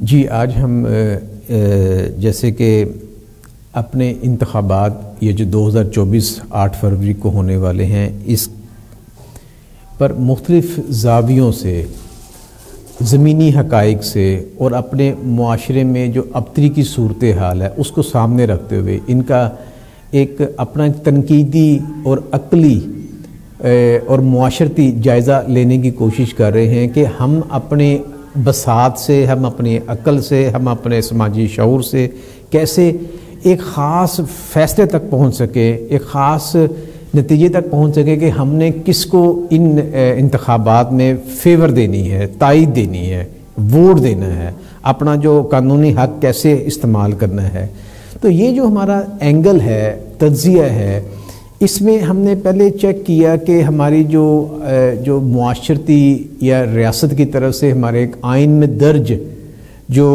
جی آج ہم جیسے کہ اپنے انتخابات یہ جو 2024 8 فروری کو ہونے والے ہیں، اس پر مختلف زاویوں سے، زمینی حقائق سے اور اپنے معاشرے میں جو ابتری کی صورتحال ہے اس کو سامنے رکھتے ہوئے ان کا ایک اپنا تنقیدی اور عقلی اور معاشرتی جائزہ لینے کی کوشش کر رہے ہیں کہ ہم اپنے بساط سے، ہم اپنی عقل سے، ہم اپنے سماجی شعور سے کیسے ایک خاص فیصلے تک پہنچ سکے، ایک خاص نتیجے تک پہنچ سکے کہ ہم نے کس کو ان انتخابات میں فیور دینی ہے، تائید دینی ہے، ووٹ دینا ہے، اپنا جو قانونی حق کیسے استعمال کرنا ہے۔ تو یہ جو ہمارا اینگل ہے، تجزیہ ہے، اس میں ہم نے پہلے چیک کیا کہ ہماری جو معاشرتی یا ریاست کی طرف سے ہمارے ایک آئین میں درج جو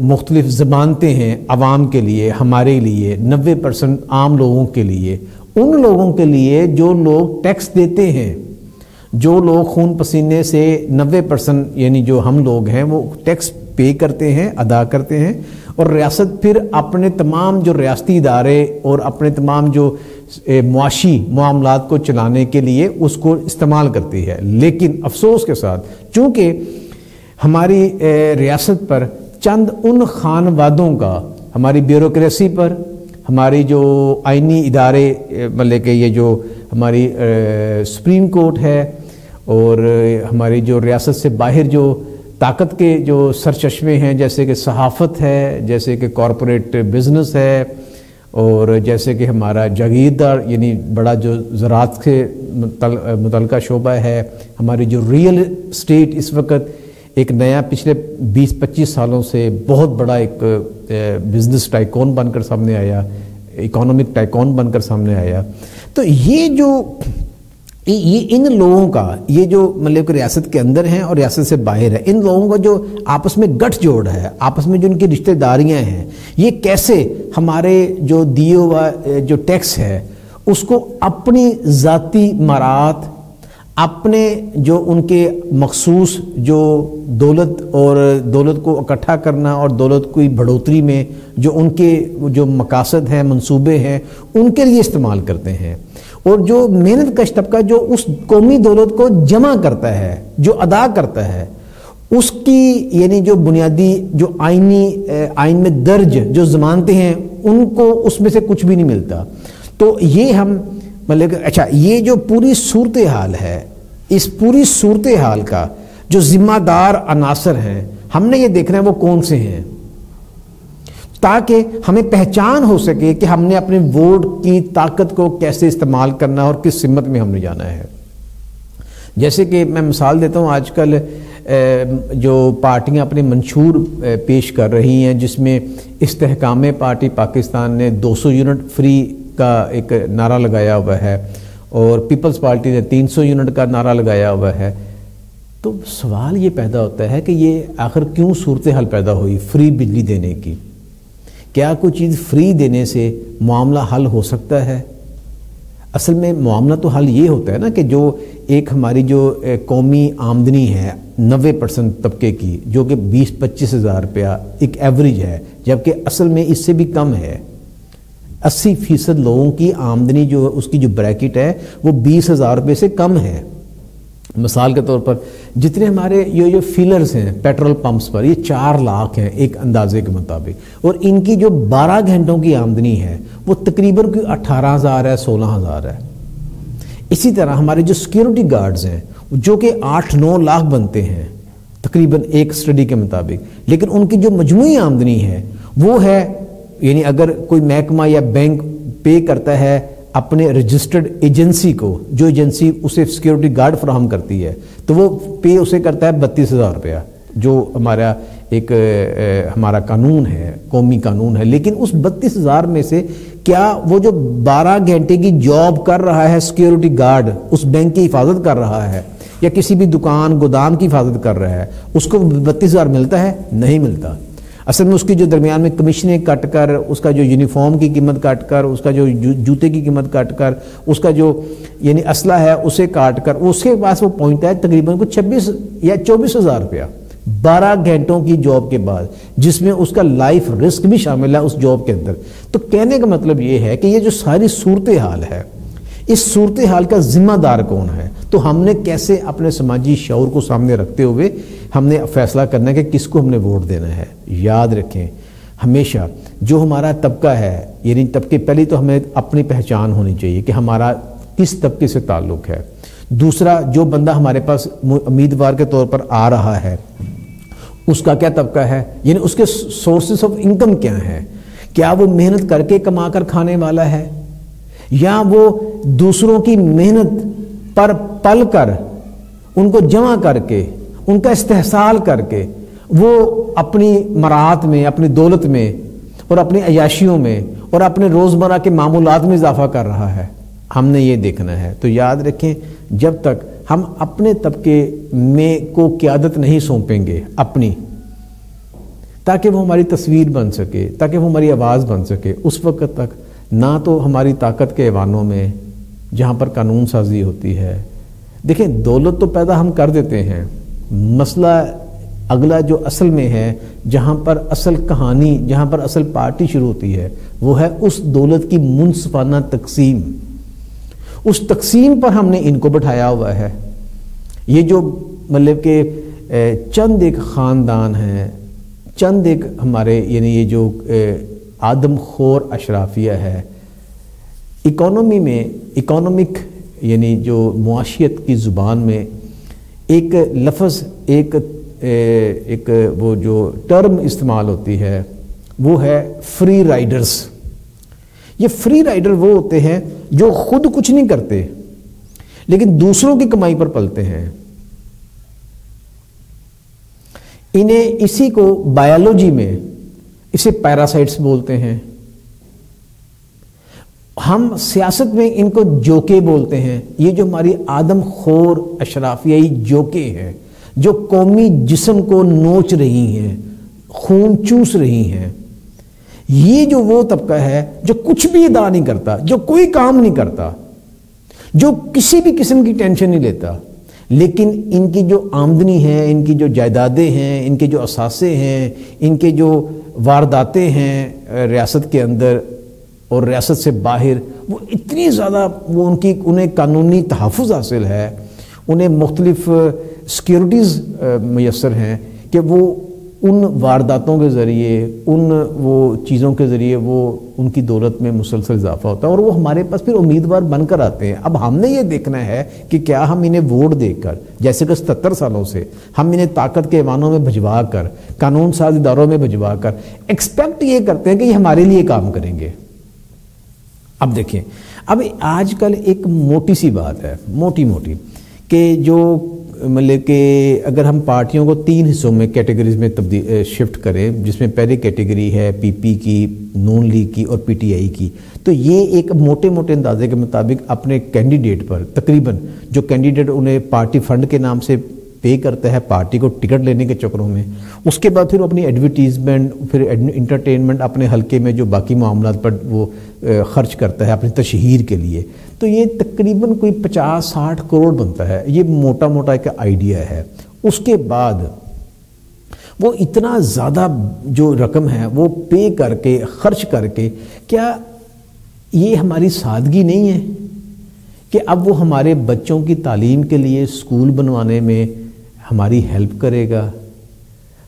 مختلف ضمانتیں ہیں عوام کے لیے، ہمارے لیے 90% عام لوگوں کے لیے، ان لوگوں کے لیے جو لوگ ٹیکس دیتے ہیں، جو لوگ خون پسینے سے 90% یعنی جو ہم لوگ ہیں وہ ٹیکس پے کرتے ہیں، ادا کرتے ہیں، اور ریاست پھر اپنے تمام جو ریاستی ادارے اور اپنے تمام جو معاشی معاملات کو چلانے کے لیے اس کو استعمال کرتی ہے۔ لیکن افسوس کے ساتھ چونکہ ہماری ریاست پر چند ان خانوادوں کا، ہماری بیوروکریسی پر، ہماری جو آئینی ادارے مطلب کہ یہ جو ہماری سپریم کورٹ ہے اور ہماری جو ریاست سے باہر جو طاقت کے جو سرچشمے ہیں جیسے کہ صحافت ہے، جیسے کہ کارپوریٹ بزنس ہے، اور جیسے کہ ہمارا جاگیردار یعنی بڑا جو زراعت سے متعلقہ شعبہ ہے، ہماری جو ریئل اسٹیٹ اس وقت ایک نیا پچھلے 20-25 سالوں سے بہت بڑا ایک بزنس ٹائکون بن کر سامنے آیا، اکانومک ٹائکون بن کر سامنے آیا۔ تو یہ ان لوگوں کا، یہ جو مطلب کہ ریاست کے اندر ہیں اور ریاست سے باہر ہے، ان لوگوں کا جو آپس میں گٹھ جوڑ ہے، آپس میں جو ان کی رشتہ داریاں ہیں، یہ کیسے ہمارے جو دیے ہوا جو ٹیکس ہے اس کو اپنی ذاتی مراعات، اپنے جو ان کے مخصوص جو دولت اور دولت کو اکٹھا کرنا اور دولت کی بڑھوتری میں جو ان کے جو مقاصد ہیں، منصوبے ہیں، ان کے لیے استعمال کرتے ہیں، اور جو محنت کش طبقہ جو اس قومی دولت کو جمع کرتا ہے، جو ادا کرتا ہے، اس کی یعنی جو بنیادی جو آئین میں درج جو ضمانتیں ہیں ان کو اس میں سے کچھ بھی نہیں ملتا۔ تو یہ ہم مطلب اچھا یہ جو پوری صورتحال ہے، اس پوری صورتحال کا جو ذمہ دار عناصر ہیں ہم نے یہ دیکھنا ہے وہ کون سے ہیں، تاکہ ہمیں پہچان ہو سکے کہ ہم نے اپنے ووٹ کی طاقت کو کیسے استعمال کرنا اور کس سمت میں ہم نے جانا ہے۔ جیسے کہ میں مثال دیتا ہوں، آج کل جو پارٹیاں اپنے منشور پیش کر رہی ہیں، جس میں استحکام پارٹی پاکستان نے 200 یونٹ فری کا ایک نعرہ لگایا ہوا ہے، اور پیپلز پارٹی نے 300 یونٹ کا نعرہ لگایا ہوا ہے۔ تو سوال یہ پیدا ہوتا ہے کہ یہ آخر کیوں صورتحال پیدا ہوئی فری بجلی دینے کی؟ کیا کوئی چیز فری دینے سے معاملہ حل ہو سکتا ہے؟ اصل میں معاملہ تو حل یہ ہوتا ہے نا کہ جو ایک ہماری جو قومی آمدنی ہے 90% طبقے کی، جو کہ 20-25 ہزار روپیہ ایک ایوریج ہے، جبکہ اصل میں اس سے بھی کم ہے۔ 80% لوگوں کی آمدنی جو اس کی جو بریکٹ ہے وہ 20,000 روپے سے کم ہے۔ مثال کے طور پر جتنے ہمارے یہ جو فیلرز ہیں پیٹرول پمپس پر، یہ 4 لاکھ ہیں ایک اندازے کے مطابق، اور ان کی جو 12 گھنٹوں کی آمدنی ہے وہ تقریباً 18,000 ہے، 16,000 ہے۔ اسی طرح ہمارے جو سیکیورٹی گارڈز ہیں جو کہ 8-9 لاکھ بنتے ہیں تقریباً ایک اسٹڈی کے مطابق، لیکن ان کی جو مجموعی آمدنی ہے وہ ہے، یعنی اگر کوئی محکمہ یا بینک پے کرتا ہے اپنے رجسٹرڈ ایجنسی کو، جو ایجنسی اسے سیکیورٹی گارڈ فراہم کرتی ہے، تو وہ پے اسے کرتا ہے 32,000 روپیہ، جو ہمارا ایک ہمارا قانون ہے، قومی قانون ہے۔ لیکن اس 32,000 میں سے کیا وہ جو 12 گھنٹے کی جاب کر رہا ہے سیکیورٹی گارڈ، اس بینک کی حفاظت کر رہا ہے یا کسی بھی دکان گودام کی حفاظت کر رہا ہے، اس کو 32,000 ملتا ہے؟ نہیں ملتا۔ اصل میں اس کی جو درمیان میں کمیشنیں کٹ کر، اس کا جو یونیفارم کی قیمت کٹ کر، اس کا جو جوتے کی قیمت کٹ کر، اس کا جو یعنی اسلحہ ہے اسے کاٹ کر، اس کے پاس وہ پہنچتا ہے تقریباً 26 یا 24,000 روپیہ، 12 گھنٹوں کی جاب کے بعد، جس میں اس کا لائف رسک بھی شامل ہے اس جاب کے اندر۔ تو کہنے کا مطلب یہ ہے کہ یہ جو ساری صورتحال ہے، اس صورتحال کا ذمہ دار کون ہے؟ تو ہم نے کیسے اپنے سماجی شعور کو سامنے رکھتے ہوئے ہم نے فیصلہ کرنا ہے کہ کس کو ہم نے ووٹ دینا ہے۔ یاد رکھیں ہمیشہ جو ہمارا طبقہ ہے، یعنی طبقے، پہلی تو ہمیں اپنی پہچان ہونی چاہیے کہ ہمارا کس طبقے سے تعلق ہے۔ دوسرا، جو بندہ ہمارے پاس امیدوار کے طور پر آ رہا ہے اس کا کیا طبقہ ہے، یعنی اس کے سورسز آف انکم کیا ہیں؟ کیا وہ محنت کر کے کما کر کھانے والا ہے، یا وہ دوسروں کی محنت پر پل کر ان کو جمع کر کے ان کا استحصال کر کے وہ اپنی مراعات میں، اپنی دولت میں اور اپنی عیاشیوں میں اور اپنے روزمرہ کے معمولات میں اضافہ کر رہا ہے؟ ہم نے یہ دیکھنا ہے۔ تو یاد رکھیں جب تک ہم اپنے طبقے میں کو قیادت نہیں سونپیں گے اپنی، تاکہ وہ ہماری تصویر بن سکے، تاکہ وہ ہماری آواز بن سکے، اس وقت تک نہ تو ہماری طاقت کے ایوانوں میں جہاں پر قانون سازی ہوتی ہے، دیکھیں دولت تو پیدا ہم کر دیتے ہیں، مسئلہ اگلا جو اصل میں ہے، جہاں پر اصل کہانی، جہاں پر اصل پارٹی شروع ہوتی ہے، وہ ہے اس دولت کی منصفانہ تقسیم۔ اس تقسیم پر ہم نے ان کو بٹھایا ہوا ہے۔ یہ جو مطلب کہ چند ایک خاندان ہیں، چند ایک ہمارے یعنی یہ جو آدم خور اشرافیہ ہے، اکانومی میں، اکانومک یعنی جو معاشیت کی زبان میں ایک لفظ، ایک وہ جو ٹرم استعمال ہوتی ہے وہ ہے فری رائڈرز۔ یہ فری رائڈر وہ ہوتے ہیں جو خود کچھ نہیں کرتے لیکن دوسروں کی کمائی پر پلتے ہیں۔ انہیں اسی کو بایولوجی میں اسے پیراسائٹس بولتے ہیں، ہم سیاست میں ان کو جوکے بولتے ہیں۔ یہ جو ہماری آدم خور اشرافیائی جوکے ہیں جو قومی جسم کو نوچ رہی ہیں، خون چوس رہی ہیں، یہ جو وہ طبقہ ہے جو کچھ بھی ادا نہیں کرتا، جو کوئی کام نہیں کرتا، جو کسی بھی قسم کی ٹینشن نہیں لیتا، لیکن ان کی جو آمدنی ہے، ان کی جو جائیدادیں ہیں، ان کے جو اثاثے ہیں، ان کے جو وارداتیں ہیں ریاست کے اندر اور ریاست سے باہر، وہ اتنی زیادہ وہ انہیں قانونی تحفظ حاصل ہے، انہیں مختلف سیکیورٹیز میسر ہیں کہ وہ ان وارداتوں کے ذریعے، ان وہ چیزوں کے ذریعے وہ ان کی دولت میں مسلسل اضافہ ہوتا ہے اور وہ ہمارے پاس پھر امیدوار بن کر آتے ہیں۔ اب ہم نے یہ دیکھنا ہے کہ کیا ہم انہیں ووٹ دے کر، جیسے کہ 77 سالوں سے ہم انہیں طاقت کے ایوانوں میں بھجوا کر، قانون ساز اداروں میں بھجوا کر ایکسپیکٹ یہ کرتے ہیں کہ یہ ہمارے لیے کام کریں گے۔ اب دیکھیں، اب آج کل ایک موٹی سی بات ہے، موٹی کہ جو مطلب کہ اگر ہم پارٹیوں کو 3 حصوں میں کیٹیگریز میں شفٹ کریں، جس میں پہلی کیٹیگری ہے پی پی کی، نون لیگ کی اور پی ٹی آئی کی، تو یہ ایک موٹے اندازے کے مطابق اپنے کینڈیڈیٹ پر تقریباً جو کینڈیڈیٹ انہیں پارٹی فنڈ کے نام سے پے کرتا ہے پارٹی کو ٹکٹ لینے کے چکروں میں، اس کے بعد پھر اپنی ایڈورٹیزمنٹ، پھر انٹرٹینمنٹ اپنے حلقے میں جو باقی معاملات پر وہ خرچ کرتا ہے اپنی تشہیر کے لیے، تو یہ تقریباً کوئی 50-60 کروڑ بنتا ہے۔ یہ موٹا ایک آئیڈیا ہے۔ اس کے بعد وہ اتنا زیادہ جو رقم ہے وہ پے کر کے، خرچ کر کے، کیا یہ ہماری سادگی نہیں ہے کہ اب وہ ہمارے بچوں کی تعلیم کے لیے اسکول بنوانے میں ہماری ہیلپ کرے گا،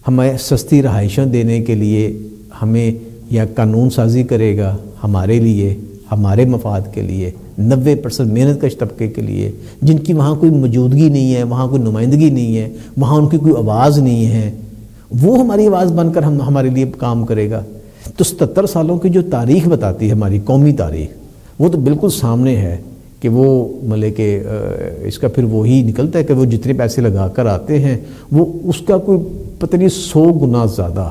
ہمیں سستی رہائشیں دینے کے لیے ہمیں یا قانون سازی کرے گا ہمارے لیے، ہمارے مفاد کے لیے، 90% محنت کش طبقے کے لیے، جن کی وہاں کوئی موجودگی نہیں ہے، وہاں کوئی نمائندگی نہیں ہے، وہاں ان کی کوئی آواز نہیں ہے، وہ ہماری آواز بن کر ہمارے لیے کام کرے گا۔ تو 77 سالوں کی جو تاریخ بتاتی ہے ہماری قومی تاریخ، وہ تو بالکل سامنے ہے کہ وہ مطلب کہ اس کا پھر وہی نکلتا ہے کہ وہ جتنے پیسے لگا کر آتے ہیں وہ اس کا کوئی پتہ نہیں 100 گنا زیادہ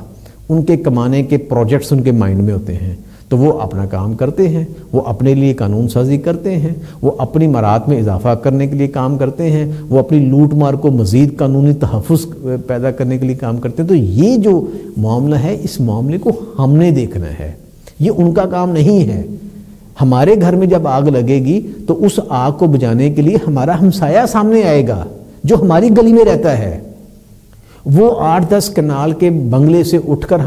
ان کے کمانے کے پروجیکٹس ان کے مائنڈ میں ہوتے ہیں۔ تو وہ اپنا کام کرتے ہیں، وہ اپنے لیے قانون سازی کرتے ہیں، وہ اپنی مراعات میں اضافہ کرنے کے لیے کام کرتے ہیں، وہ اپنی لوٹ مار کو مزید قانونی تحفظ پیدا کرنے کے لیے کام کرتے ہیں۔ تو یہ جو معاملہ ہے، اس معاملے کو ہم نے دیکھنا ہے، یہ ان کا کام نہیں ہے۔ ہمارے گھر میں جب آگ لگے گی تو اس آگ کو بجھانے کے لیے ہمارا ہمسایہ سامنے آئے گا جو ہماری گلی میں رہتا ہے، وہ 8-10 کنال کے بنگلے سے اٹھ کر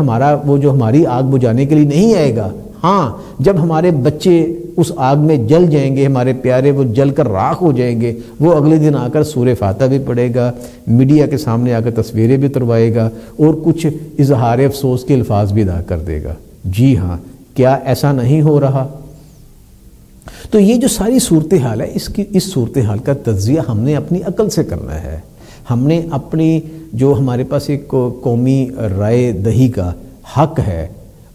وہ جو ہماری آگ بجھانے کے لیے نہیں آئے گا. ہاں جب ہمارے بچے اس آگ میں جل جائیں گے، ہمارے پیارے وہ جل کر راکھ ہو جائیں گے، وہ اگلے دن آ کر سورہ فاتحہ بھی پڑھے گا، میڈیا کے سامنے آ کر تصویریں بھی اتروائے گا اور کچھ اظہار افسوس کے الفاظ بھی ادا کر دے گا. جی ہاں، کیا ایسا نہیں ہو رہا؟ تو یہ جو ساری صورتحال ہے، اس صورتحال کا تجزیہ ہم نے اپنی عقل سے کرنا ہے. ہم نے اپنی جو ہمارے پاس ایک قومی رائے دہی کا حق ہے،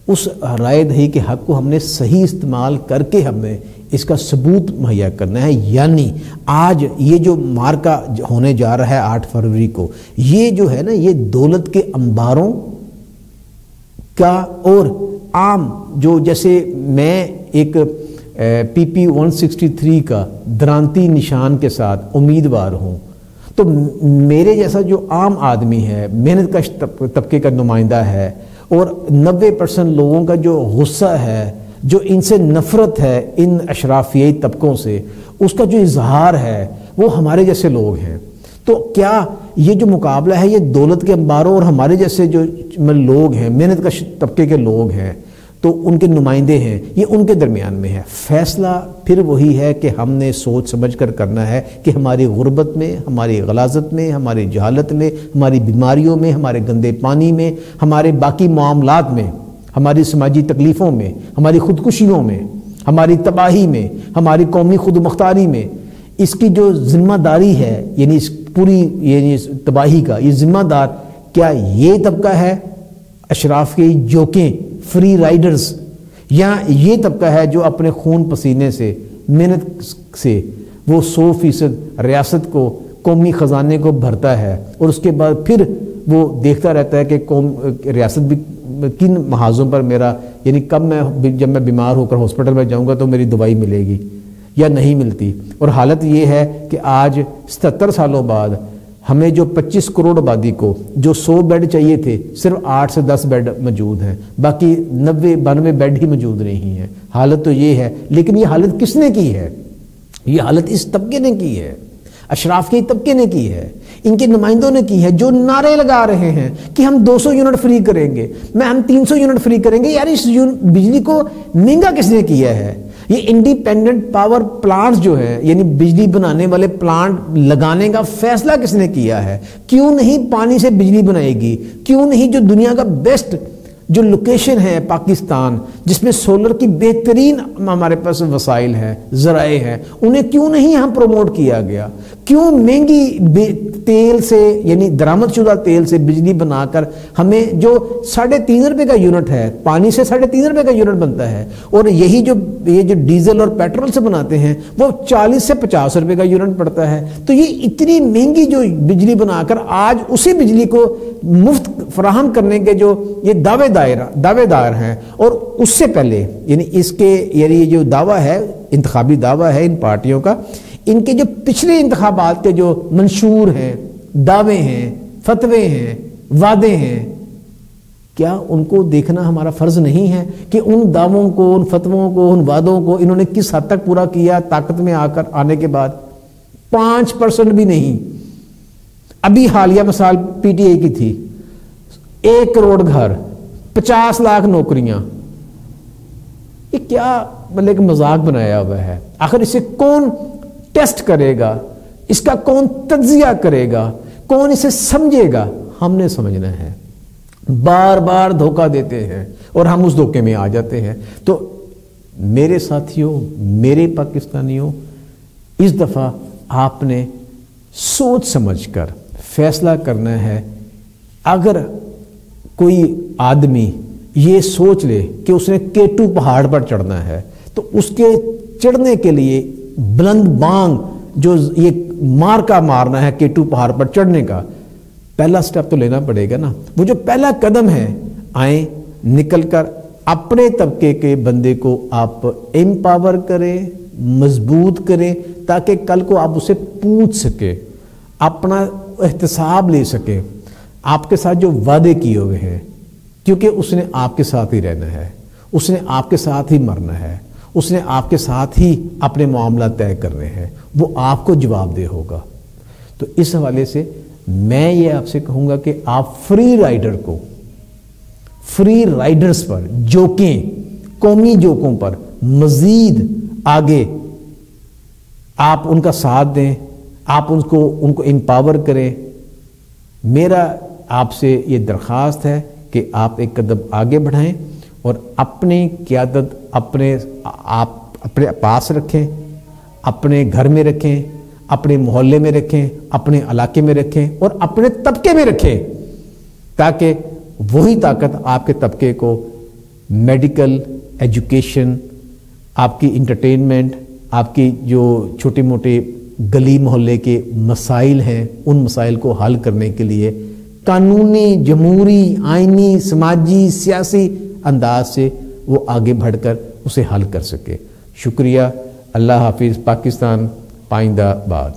اس رائے دہی کے حق کو ہم نے صحیح استعمال کر کے ہم نے اس کا ثبوت مہیا کرنا ہے. یعنی آج یہ جو مارکا ہونے جا رہا ہے 8 فروری کو، یہ جو ہے نا، یہ دولت کے انباروں کا اور عام جو، جیسے میں ایک PP 163 کا درانتی نشان کے ساتھ امیدوار ہوں، تو میرے جیسا جو عام آدمی ہے، محنت کش طبقے کا نمائندہ ہے، اور 90% لوگوں کا جو غصہ ہے، جو ان سے نفرت ہے، ان اشرافیہ طبقوں سے، اس کا جو اظہار ہے وہ ہمارے جیسے لوگ ہیں. تو کیا یہ جو مقابلہ ہے یہ دولت کے انباروں اور ہمارے جیسے جو لوگ ہیں، محنت کش طبقے کے لوگ ہیں، تو ان کے نمائندے ہیں، یہ ان کے درمیان میں ہے؟ فیصلہ پھر وہی ہے کہ ہم نے سوچ سمجھ کر کرنا ہے کہ ہماری غربت میں، ہماری غلاظت میں، ہماری جہالت میں، ہماری بیماریوں میں، ہمارے گندے پانی میں، ہمارے باقی معاملات میں، ہماری سماجی تکلیفوں میں، ہماری خودکشیوں میں، ہماری تباہی میں، ہماری قومی خود مختاری میں، اس کی جو ذمہ داری ہے، یعنی اس پوری تباہی کا یہ ذمہ دار کیا یہ طبقہ ہے، اشراف کے جوکیں، فری رائڈرز، یا یہ طبقہ ہے جو اپنے خون پسینے سے، محنت سے وہ 100% ریاست کو، قومی خزانے کو بھرتا ہے، اور اس کے بعد پھر وہ دیکھتا رہتا ہے کہ ریاست بھی کن محاذوں پر میرا، یعنی کب جب میں بیمار ہو کر ہاسپٹل میں جاؤں گا تو میری دوائی ملے گی یا نہیں ملتی. اور حالت یہ ہے کہ آج 77 سالوں بعد ہمیں جو 25 کروڑ آبادی کو جو 100 بیڈ چاہیے تھے، صرف 8 سے 10 بیڈ موجود ہیں، باقی 90-92 بیڈ ہی موجود نہیں ہیں. حالت تو یہ ہے. لیکن یہ حالت کس نے کی ہے؟ یہ حالت اس طبقے نے کی ہے، اشراف کے طبقے نے کی ہے، ان کے نمائندوں نے کی ہے، جو نعرے لگا رہے ہیں کہ ہم 200 یونٹ فری کریں گے، ہم 300 یونٹ فری کریں گے. یار اس بجلی کو مہنگا کس نے کیا ہے؟ یہ انڈیپینڈنٹ پاور پلانٹس جو ہے، یعنی بجلی بنانے والے پلانٹ لگانے کا فیصلہ کس نے کیا ہے؟ کیوں نہیں پانی سے بجلی بنائے گی؟ کیوں نہیں جو دنیا کا بیسٹ جو لوکیشن ہے پاکستان، جس میں سولر کی بہترین ہمارے پاس وسائل ہیں، ذرائع ہیں، انہیں کیوں نہیں یہاں پروموٹ کیا گیا؟ کیوں مہنگی تیل سے، یعنی درآمد شدہ تیل سے بجلی بنا کر ہمیں جو 3.5 روپے کا یونٹ ہے، پانی سے 3.5 روپے کا یونٹ بنتا ہے، اور یہی جو ڈیزل اور پیٹرول سے بناتے ہیں وہ 40 سے 50 روپے کا یونٹ پڑتا ہے. تو یہ اتنی مہنگی جو بجلی بنا کر آج اسی بجلی کو مفت فراہم کرنے کے جو یہ دعوے دار ہیں، اور اس سے پہلے یعنی اس کے، یعنی یہ جو دعویٰ ہے، انتخابی دعویٰ ہے ان پارٹیوں کا، ان کے جو پچھلے انتخابات کے جو منشور ہیں، دعوے ہیں، فتوے ہیں، وعدے ہیں، کیا ان کو دیکھنا ہمارا فرض نہیں ہے کہ ان دعووں کو، ان فتووں کو، ان وعدوں کو انہوں نے کس حد تک پورا کیا طاقت میں آنے کے بعد؟ 5% بھی نہیں. ابھی حالیہ مثال PTI کی تھی، 1 کروڑ گھر، 50 لاکھ نوکریاں. یہ کیا ایک مذاق بنایا ہوا ہے؟ آخر اسے کون ٹیسٹ کرے گا؟ اس کا کون تجزیہ کرے گا؟ کون اسے سمجھے گا؟ ہم نے سمجھنا ہے. بار بار دھوکہ دیتے ہیں اور ہم اس دھوکے میں آ جاتے ہیں. تو میرے ساتھیوں، میرے پاکستانیوں، اس دفعہ آپ نے سوچ سمجھ کر فیصلہ کرنا ہے. اگر کوئی آدمی یہ سوچ لے کہ اس نے K2 پہاڑ پر چڑھنا ہے، تو اس کے چڑھنے کے لیے بلند بانگ جو یہ مارکا مارنا ہے K2 پہاڑ پر چڑھنے کا، پہلا سٹیپ تو لینا پڑے گا نا. وہ جو پہلا قدم ہے، آئیں نکل کر اپنے طبقے کے بندے کو آپ امپاور کریں، مضبوط کریں، تاکہ کل کو آپ اسے پوچھ سکے، اپنا احتساب لے سکے آپ کے ساتھ جو وعدے کیے ہوئے ہیں. کیونکہ اس نے آپ کے ساتھ ہی رہنا ہے، اس نے آپ کے ساتھ ہی مرنا ہے، اس نے آپ کے ساتھ ہی اپنے معاملات طے کرنے ہیں، وہ آپ کو جواب دہ ہوگا. تو اس حوالے سے میں یہ آپ سے کہوں گا کہ آپ فری رائڈرز پر جوکیں، قومی جوکوں پر مزید آگے آپ ان کا ساتھ دیں، آپ ان کو امپاور کریں. میرا آپ سے یہ درخواست ہے کہ آپ ایک قدم آگے بڑھائیں اور اپنی قیادت اپنے پاس رکھیں، اپنے گھر میں رکھیں، اپنے محلے میں رکھیں، اپنے علاقے میں رکھیں اور اپنے طبقے میں رکھیں، تاکہ وہی طاقت آپ کے طبقے کو میڈیکل، ایجوکیشن، آپ کی انٹرٹینمنٹ، آپ کی جو چھوٹے موٹے گلی محلے کے مسائل ہیں ان مسائل کو حل کرنے کے لیے قانونی، جمہوری، آئینی، سماجی، سیاسی انداز سے وہ آگے بڑھ کر اسے حل کر سکے. شکریہ. اللہ حافظ. پاکستان پائندہ باد.